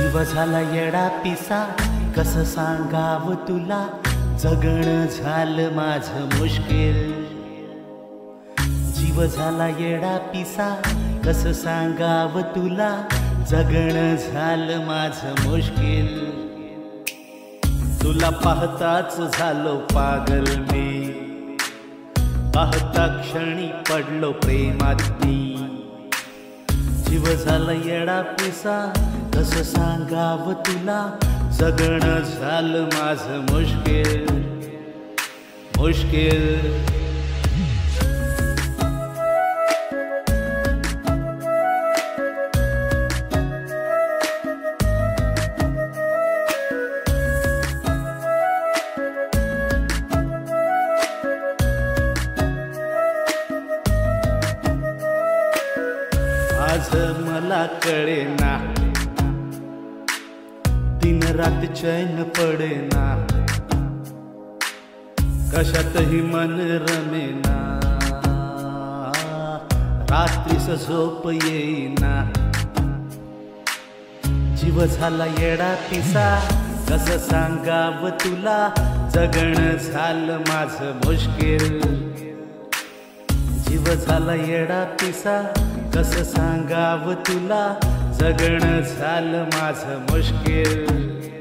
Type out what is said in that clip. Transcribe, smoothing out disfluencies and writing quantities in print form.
जीव झाला येडा पिसा, कसं सांगाव तुला, जगणं झालं माझं मुश्किल. जीव झाला येडा पिसा, कसं सांगाव तुला, जगणं झालं माझं मुश्किल. तुला पाहताच झालो पागल मी, पाहता क्षणी पडलो प्रेमात मी. जीव झाला येडा पिसा, कसं सांगाव तुला, जगणं झालं माझं मुश्किल मुश्किल. आज मला कळेना, दिन रात चैन पडेना, कशातही मन रमेना, रात्रीस झोप येईना. जीव झाला येडा पिसा, कसं सांगाव तुला, जगणं झालं माझं मुश्किल. जीव झाला येडा पिसा, कसं सांगाव तुला, जगणं झालं माझं मुश्किल.